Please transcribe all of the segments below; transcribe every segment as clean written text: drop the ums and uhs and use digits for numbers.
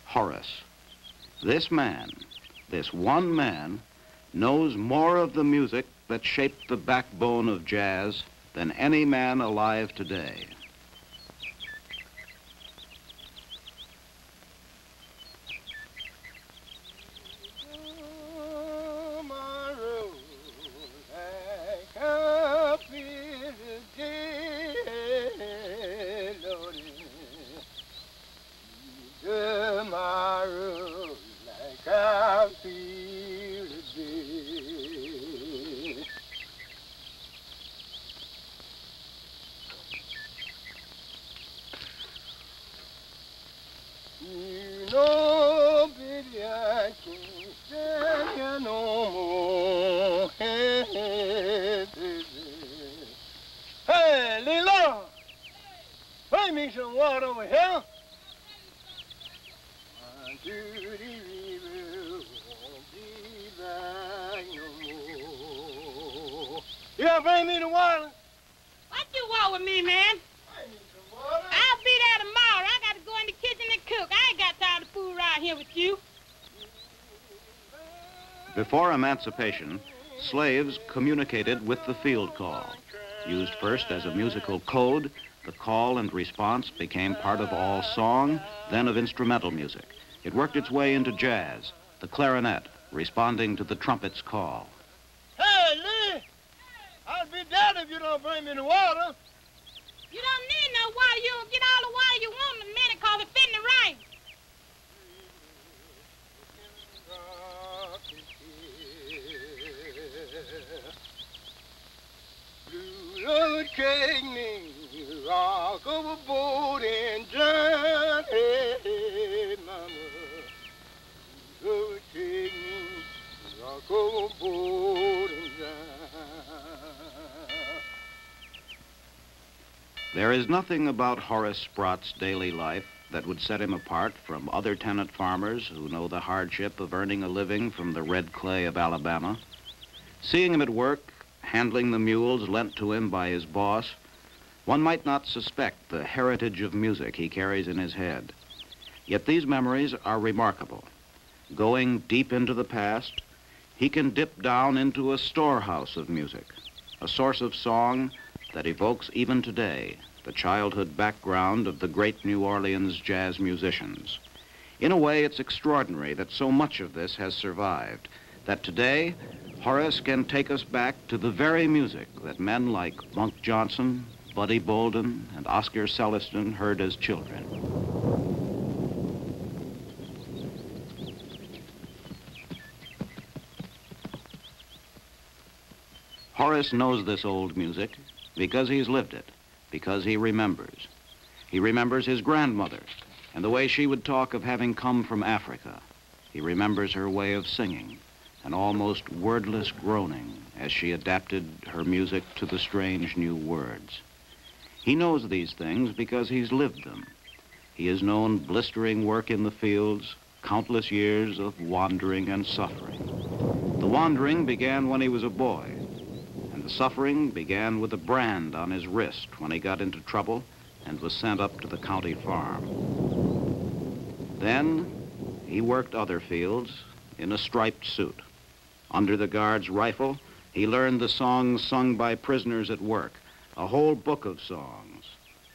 Horace. This man, this one man, knows more of the music that shaped the backbone of jazz than any man alive today. Hey, Lila, bring me some water over here. To the river, won't be back no more. You gonna bring me the water? What you want with me, man? I need some water. I'll be there tomorrow. I got to go in the kitchen and cook. I ain't got time to fool around here with you. Before emancipation, slaves communicated with the field call. Used first as a musical code, the call and response became part of all song, then of instrumental music. It worked its way into jazz, the clarinet responding to the trumpet's call. Hey, Lee, I'll be dead if you don't bring me the water. You don't need no water. You'll get all the water you want in a minute because it's fitting to rain. Blue Lord, take me, rock overboard and drown. Hey, mama. Blue Lord, take me, rock overboard and drown. There is nothing about Horace Sprott's daily life that would set him apart from other tenant farmers who know the hardship of earning a living from the red clay of Alabama. Seeing him at work, handling the mules lent to him by his boss, one might not suspect the heritage of music he carries in his head. Yet these memories are remarkable. Going deep into the past, he can dip down into a storehouse of music, a source of song that evokes even today the childhood background of the great New Orleans jazz musicians. In a way, it's extraordinary that so much of this has survived, that today Horace can take us back to the very music that men like Monk Johnson, Buddy Bolden, and Oscar Celestin heard as children. Horace knows this old music because he's lived it, because he remembers. He remembers his grandmother and the way she would talk of having come from Africa. He remembers her way of singing, an almost wordless groaning as she adapted her music to the strange new words. He knows these things because he's lived them. He has known blistering work in the fields, countless years of wandering and suffering. The wandering began when he was a boy, and the suffering began with a brand on his wrist when he got into trouble and was sent up to the county farm. Then he worked other fields in a striped suit. Under the guard's rifle, he learned the songs sung by prisoners at work, a whole book of songs,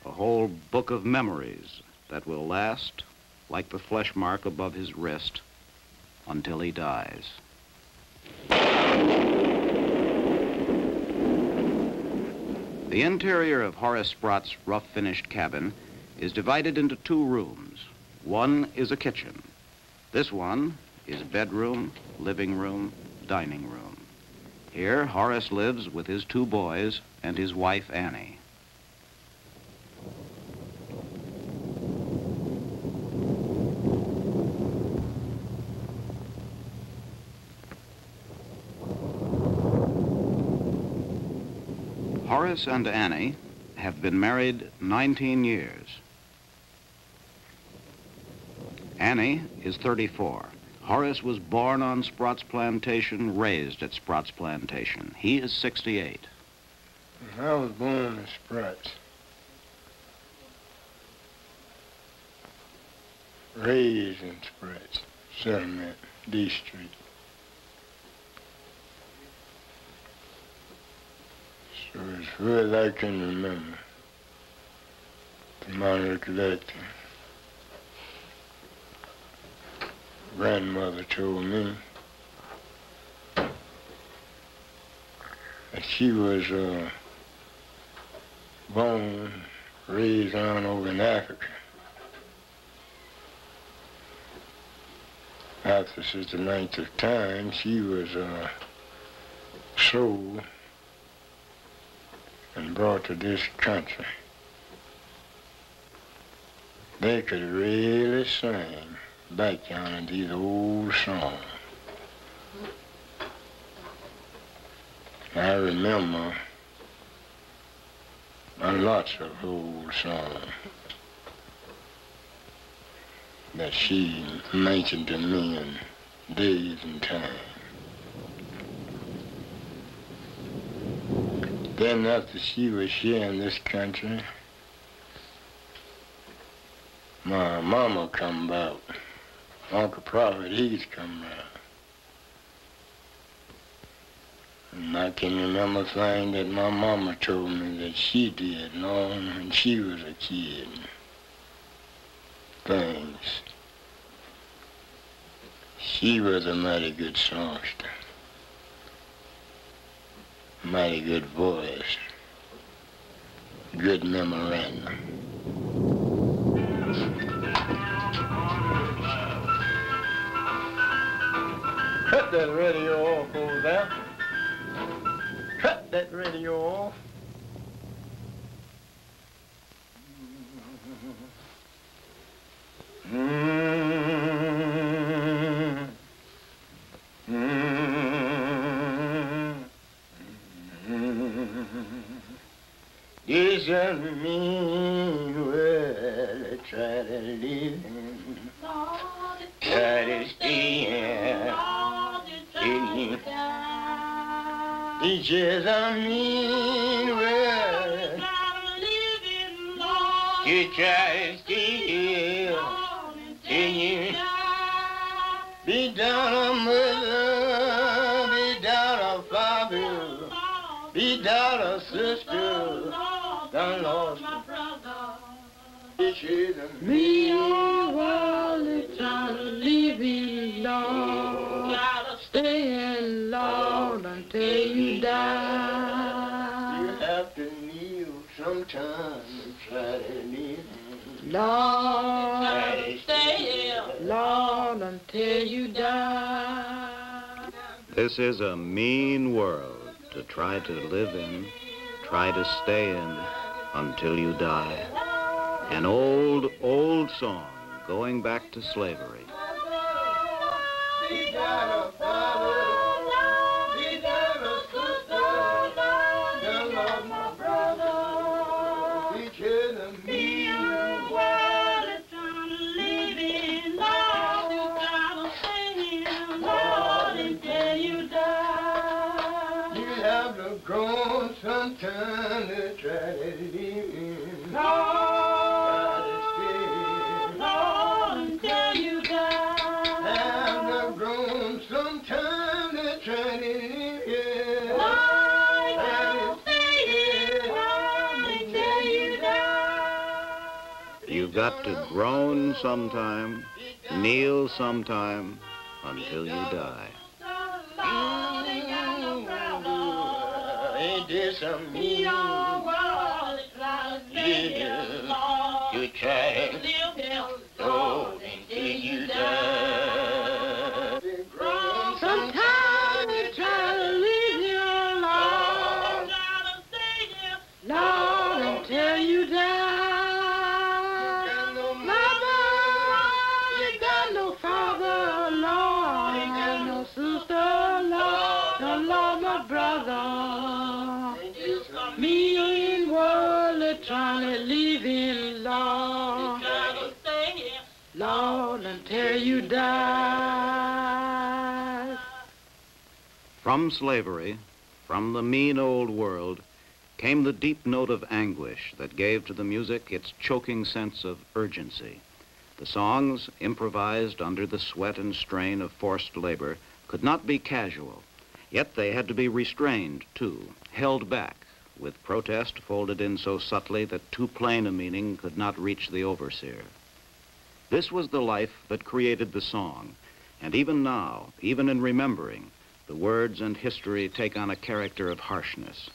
a whole book of memories that will last, like the flesh mark above his wrist, until he dies. The interior of Horace Sprott's rough-finished cabin is divided into two rooms. One is a kitchen. This one is bedroom, living room, dining room. Here, Horace lives with his two boys and his wife, Annie. Horace and Annie have been married 19 years. Annie is 34. Horace was born on Sprott's plantation, raised at Sprott's plantation. He is 68. I was born in Sprott's. raised in Spratt's settlement, D Street. So as far as I can remember, to my recollection, grandmother told me that she was born, raised on over in Africa. After such a length of time, she was sold and brought to this country. They could really sing back on these old songs. I remember lots of old songs that she mentioned to me in days and time. Then after she was here in this country, my mama come about. Uncle Prophet, he's come around. And I can remember things that my mama told me that she did long when she was a kid. Things. She was a mighty good songster. Mighty good voice. Good memorandum. Cut that radio off over there. Cut that radio off. This doesn't mean well, I try to live in, try to stay in. This doesn't mean well, you try to stay here, till you be down a mother, be down a father, be down a sister, done lost my brother. Me while it's trying to live in Lord, gotta stay in Lord until you die. You have to kneel sometime and try to live in Lord, stay in Lord until you die. This is a mean world to try to live in, try to stay in until you die. An old, old song going back to slavery. Grown sometime to try to live in. Lord, until you die. Have grown sometime to try to live in. Lord, until you die. You've got to groan sometime, kneel sometime, until you die. This a mean world, you try to live Lord, until you die. Sometimes you try to live your life, Lord, until you die. Mama, you got no father, Lord, no sister, Lord, no Lord, my brother. Me in world trying to live in Lord, Lord, until you die. From slavery, from the mean old world, came the deep note of anguish that gave to the music its choking sense of urgency. The The songs, improvised under the sweat and strain of forced labor, could not be casual, yet they had to be restrained, too, held back, with protest folded in so subtly that too plain a meaning could not reach the overseer. This was the life that created the song, and even now, even in remembering, the words and history take on a character of harshness,